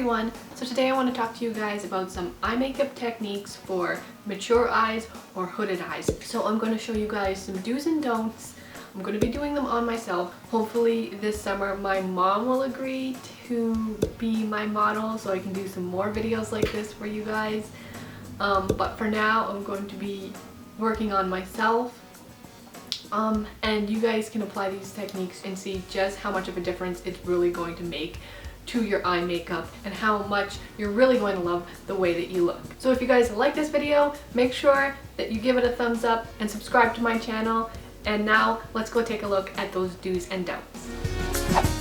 everyone! So today I want to talk to you guys about some eye makeup techniques for mature eyes or hooded eyes. So I'm going to show you guys some do's and don'ts. I'm going to be doing them on myself. Hopefully this summer my mom will agree to be my model so I can do some more videos like this for you guys. But for now I'm going to be working on myself. And you guys can apply these techniques and see just how much of a difference it's really going to make to your eye makeup and how much you're really going to love the way that you look. So if you guys like this video, make sure that you give it a thumbs up and subscribe to my channel. And now let's go take a look at those do's and don'ts.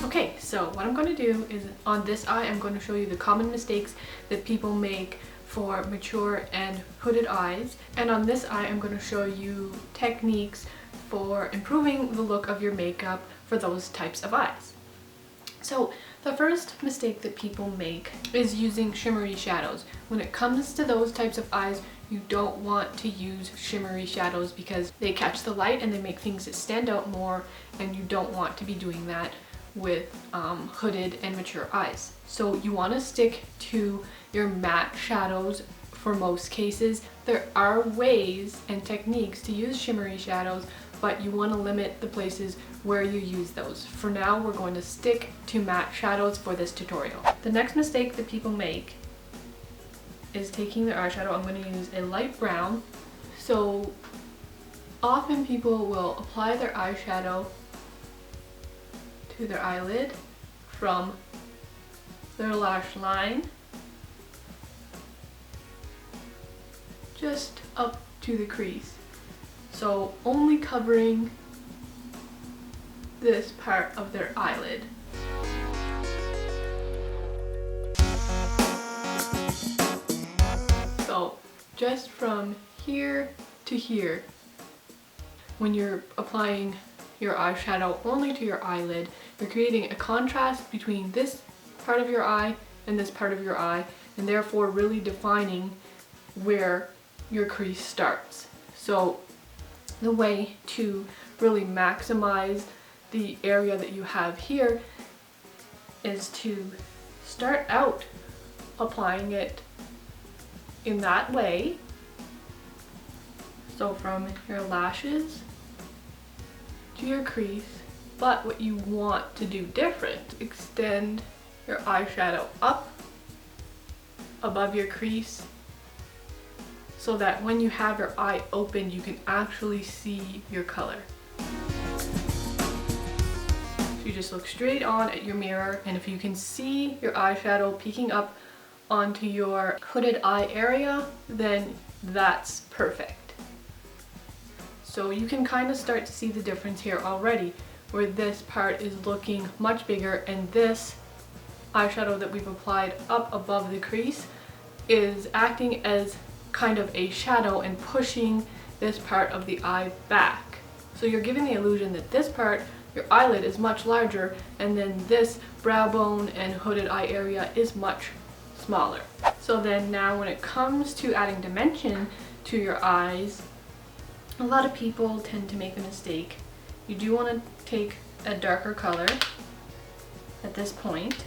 Okay, so what I'm going to do is on this eye, I'm going to show you the common mistakes that people make for mature and hooded eyes. And on this eye, I'm going to show you techniques for improving the look of your makeup for those types of eyes. So the first mistake that people make is using shimmery shadows. When it comes to those types of eyes, you don't want to use shimmery shadows because they catch the light and they make things that stand out more, and you don't want to be doing that with hooded and mature eyes. So you want to stick to your matte shadows for most cases. There are ways and techniques to use shimmery shadows, but you want to limit the places where you use those. For now, we're going to stick to matte shadows for this tutorial. The next mistake that people make is taking their eyeshadow. I'm going to use a light brown. So often people will apply their eyeshadow to their eyelid from their lash line just up to the crease. So only covering this part of their eyelid. So just from here to here. When you're applying your eyeshadow only to your eyelid, you're creating a contrast between this part of your eye and this part of your eye, and therefore really defining where your crease starts. So the way to really maximize the area that you have here is to start out applying it in that way. So from your lashes to your crease, but what you want to do different, extend your eyeshadow up above your crease so that when you have your eye open, you can actually see your color. So you just look straight on at your mirror, and if you can see your eyeshadow peeking up onto your hooded eye area, then that's perfect. So you can kind of start to see the difference here already, where this part is looking much bigger, and this eyeshadow that we've applied up above the crease is acting as kind of a shadow and pushing this part of the eye back. So you're giving the illusion that this part, your eyelid, is much larger, and then this brow bone and hooded eye area is much smaller. So then now when it comes to adding dimension to your eyes, a lot of people tend to make a mistake. You do want to take a darker color at this point,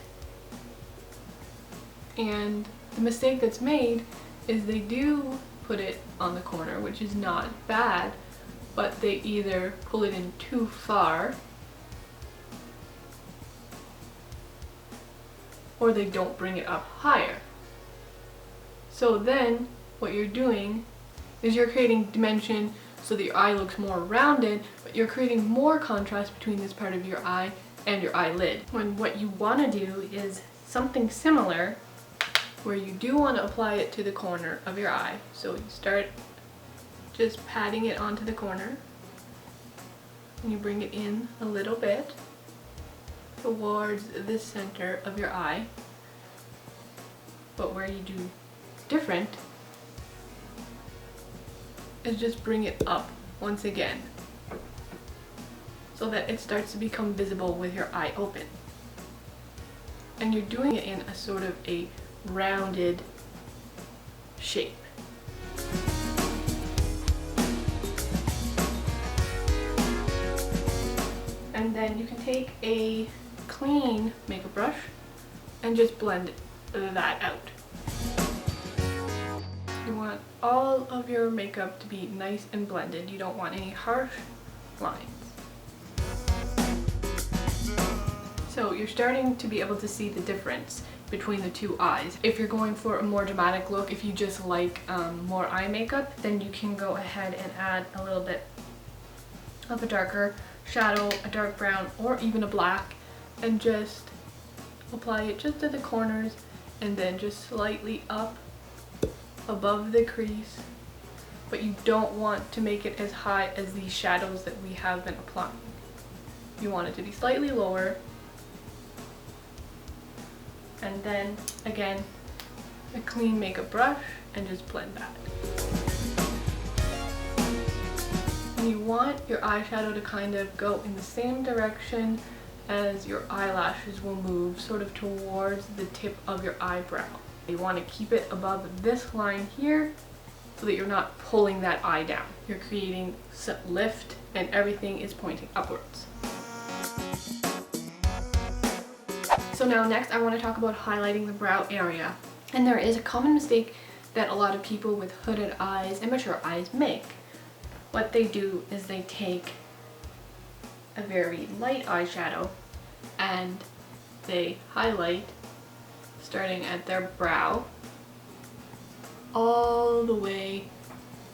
and the mistake that's made is they do put it on the corner, which is not bad, but they either pull it in too far or they don't bring it up higher. So then what you're doing is you're creating dimension so that your eye looks more rounded, but you're creating more contrast between this part of your eye and your eyelid. When what you want to do is something similar, where you do want to apply it to the corner of your eye. So you start just patting it onto the corner, and you bring it in a little bit towards the center of your eye. But where you do different is just bring it up once again so that it starts to become visible with your eye open. And you're doing it in a sort of a rounded shape. And then you can take a clean makeup brush and just blend that out. You want all of your makeup to be nice and blended. You don't want any harsh lines. So you're starting to be able to see the difference between the two eyes. If you're going for a more dramatic look, if you just like more eye makeup, then you can go ahead and add a little bit of a darker shadow, a dark brown, or even a black, and just apply it just at the corners and then just slightly up above the crease. But you don't want to make it as high as these shadows that we have been applying. You want it to be slightly lower. And then again, a clean makeup brush and just blend that. And you want your eyeshadow to kind of go in the same direction as your eyelashes will move, sort of towards the tip of your eyebrow. You want to keep it above this line here so that you're not pulling that eye down. You're creating some lift and everything is pointing upwards. So now next I want to talk about highlighting the brow area. And there is a common mistake that a lot of people with hooded eyes and mature eyes make. What they do is they take a very light eyeshadow and they highlight starting at their brow all the way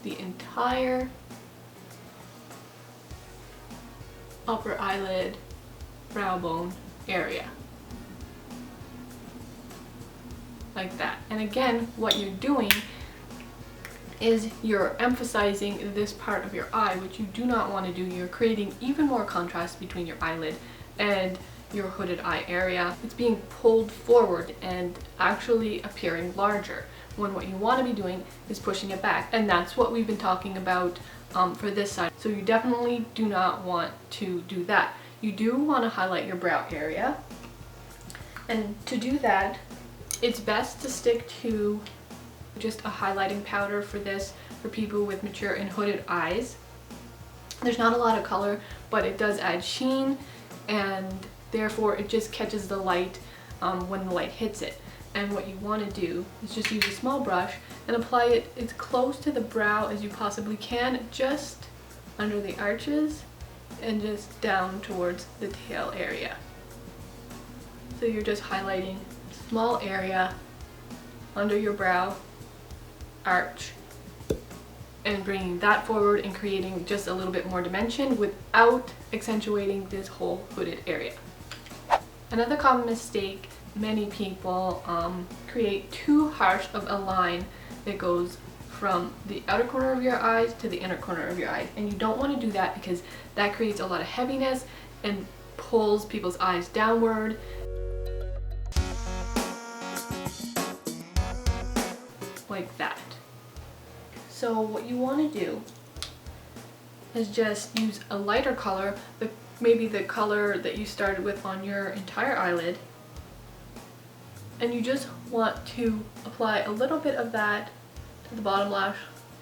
the entire upper eyelid, brow bone area. Like that. And again, what you're doing is you're emphasizing this part of your eye, which you do not want to do. You're creating even more contrast between your eyelid and your hooded eye area. It's being pulled forward and actually appearing larger, when what you want to be doing is pushing it back. And that's what we've been talking about for this side. So you definitely do not want to do that. You do want to highlight your brow area. And to do that, it's best to stick to just a highlighting powder for this, for people with mature and hooded eyes. There's not a lot of color, but it does add sheen, and therefore it just catches the light when the light hits it. And what you want to do is just use a small brush and apply it as close to the brow as you possibly can, just under the arches and just down towards the tail area. So you're just highlighting a small area under your brow arch and bringing that forward and creating just a little bit more dimension without accentuating this whole hooded area. Another common mistake, many people create too harsh of a line that goes from the outer corner of your eyes to the inner corner of your eyes, and you don't want to do that because that creates a lot of heaviness and pulls people's eyes downward. Like that. So what you want to do is just use a lighter color, maybe the color that you started with on your entire eyelid, and you just want to apply a little bit of that to the bottom lash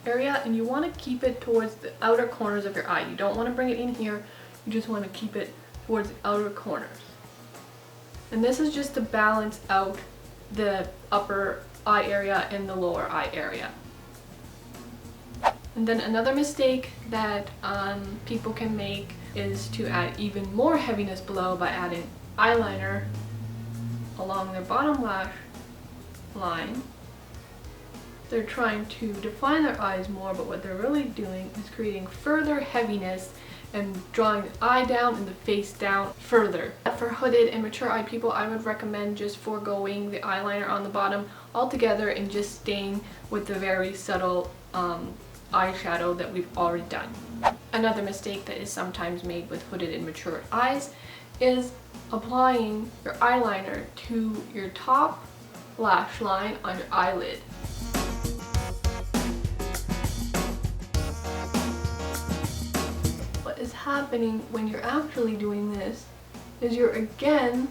area, and you want to keep it towards the outer corners of your eye. You don't want to bring it in here, you just want to keep it towards the outer corners. And this is just to balance out the upper eye area and the lower eye area. And then another mistake that people can make is to add even more heaviness below by adding eyeliner along their bottom lash line. They're trying to define their eyes more, but what they're really doing is creating further heaviness and drawing the eye down and the face down further. For hooded and mature eye people, I would recommend just foregoing the eyeliner on the bottom altogether and just staying with the very subtle eyeshadow that we've already done. Another mistake that is sometimes made with hooded and mature eyes is applying your eyeliner to your top lash line on your eyelid. What is happening when you're actually doing this is you're again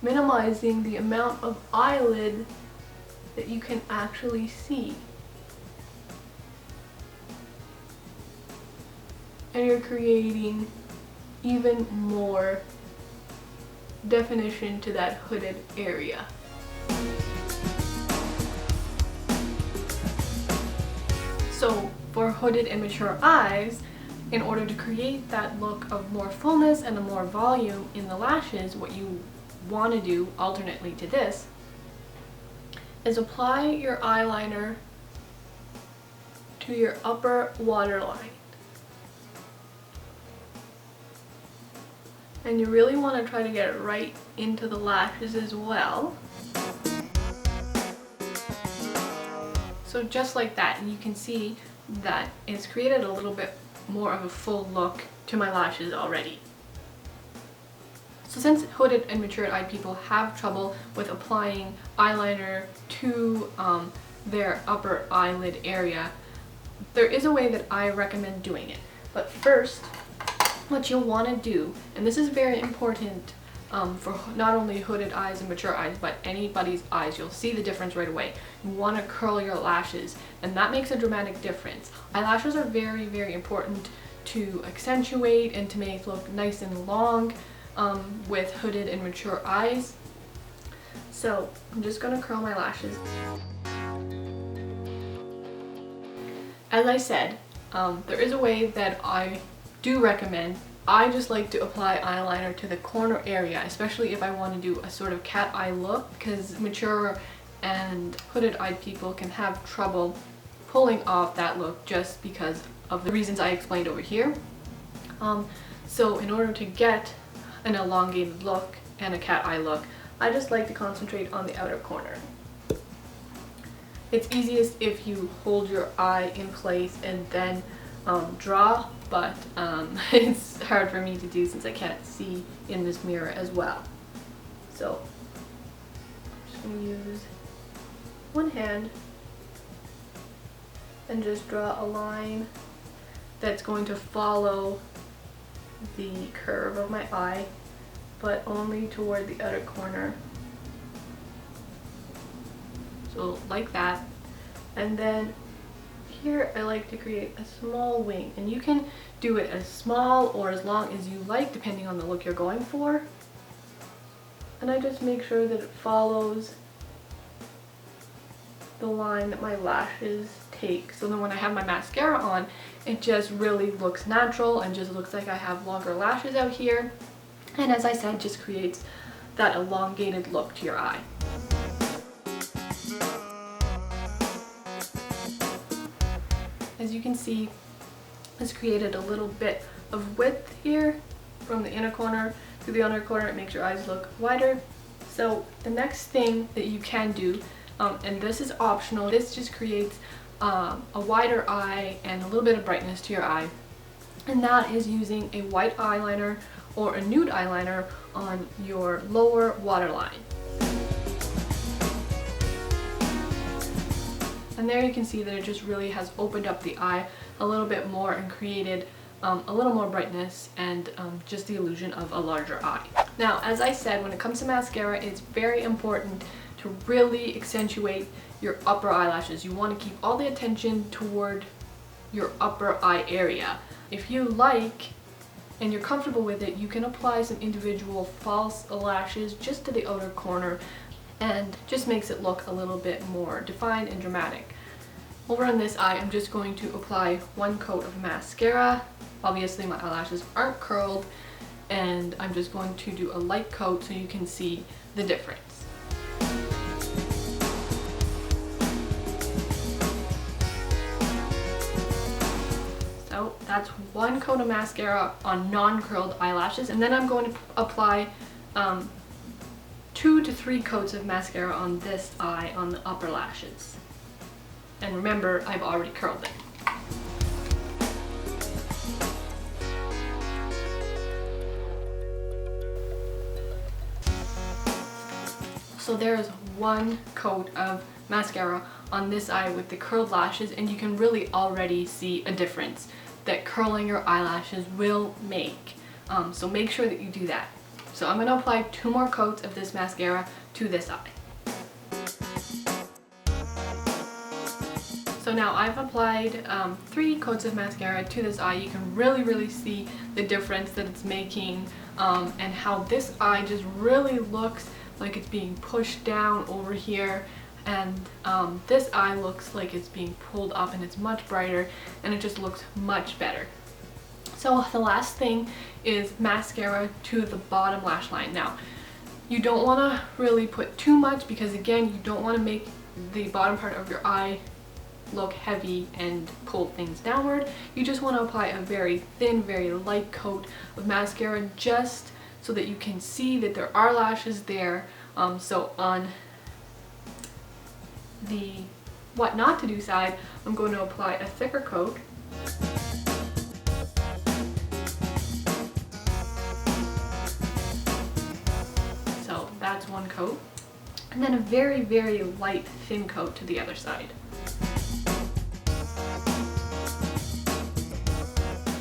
minimizing the amount of eyelid that you can actually see. And you're creating even more definition to that hooded area. So for hooded and mature eyes, in order to create that look of more fullness and a more volume in the lashes, what you want to do alternately to this is apply your eyeliner to your upper waterline. And you really want to try to get it right into the lashes as well. So just like that, and you can see that it's created a little bit more of a full look to my lashes already. So since hooded and matured eye people have trouble with applying eyeliner to their upper eyelid area, there is a way that I recommend doing it. But first, what you'll want to do, and this is very important for not only hooded eyes and mature eyes, but anybody's eyes, you'll see the difference right away. You want to curl your lashes, and that makes a dramatic difference. Eyelashes are very, very important to accentuate and to make it look nice and long with hooded and mature eyes. So I'm just going to curl my lashes. As I said, there is a way that I do recommend. I just like to apply eyeliner to the corner area, especially if I want to do a sort of cat eye look, because mature and hooded eyed people can have trouble pulling off that look just because of the reasons I explained over here. So in order to get an elongated look and a cat eye look, I just like to concentrate on the outer corner. It's easiest if you hold your eye in place and then draw, but it's hard for me to do since I can't see in this mirror as well. So I'm just going to use one hand and just draw a line that's going to follow the curve of my eye, but only toward the outer corner. So like that. And then here I like to create a small wing, and you can do it as small or as long as you like depending on the look you're going for. And I just make sure that it follows the line that my lashes take. So then when I have my mascara on, it just really looks natural and just looks like I have longer lashes out here. And as I said, just creates that elongated look to your eye. As you can see, it's created a little bit of width here from the inner corner to the outer corner. It makes your eyes look wider. So the next thing that you can do, and this is optional, this just creates a wider eye and a little bit of brightness to your eye, and that is using a white eyeliner or a nude eyeliner on your lower waterline. And there you can see that it just really has opened up the eye a little bit more and created a little more brightness and just the illusion of a larger eye. Now, as I said, when it comes to mascara, it's very important to really accentuate your upper eyelashes. You want to keep all the attention toward your upper eye area. If you like and you're comfortable with it, you can apply some individual false lashes just to the outer corner, and just makes it look a little bit more defined and dramatic. Over on this eye, I'm just going to apply one coat of mascara. Obviously my eyelashes aren't curled, and I'm just going to do a light coat so you can see the difference. So that's one coat of mascara on non-curled eyelashes, and then I'm going to apply 2 to 3 coats of mascara on this eye on the upper lashes. And remember, I've already curled it. So there's one coat of mascara on this eye with the curled lashes, and you can really already see a difference that curling your eyelashes will make. So make sure that you do that. So I'm going to apply 2 more coats of this mascara to this eye. So now I've applied 3 coats of mascara to this eye. You can really see the difference that it's making, and how this eye just really looks like it's being pushed down over here. and this eye looks like it's being pulled up and it's much brighter and it just looks much better. So the last thing is mascara to the bottom lash line. Now, you don't want to really put too much because again, you don't want to make the bottom part of your eye look heavy and pull things downward. You just want to apply a very thin, very light coat of mascara just so that you can see that there are lashes there. So on the what not to do side, I'm going to apply a thicker coat. So that's one coat. And then a very, very light, thin coat to the other side.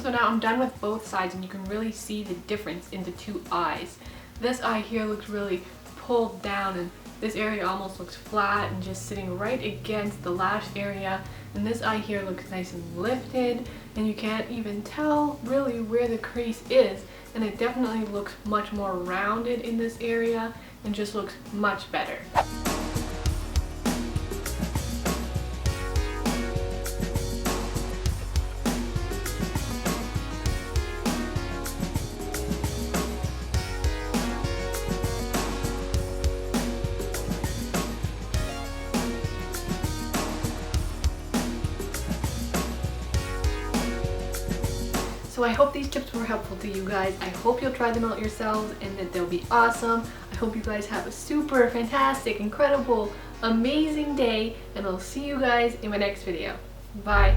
So now I'm done with both sides and you can really see the difference in the two eyes. This eye here looks really pulled down and this area almost looks flat and just sitting right against the lash area. And this eye here looks nice and lifted and you can't even tell really where the crease is. And it definitely looks much more rounded in this area and just looks much better. So I hope these tips were helpful to you guys. I hope you'll try them out yourselves and that they'll be awesome. I hope you guys have a super fantastic, incredible, amazing day, and I'll see you guys in my next video. Bye.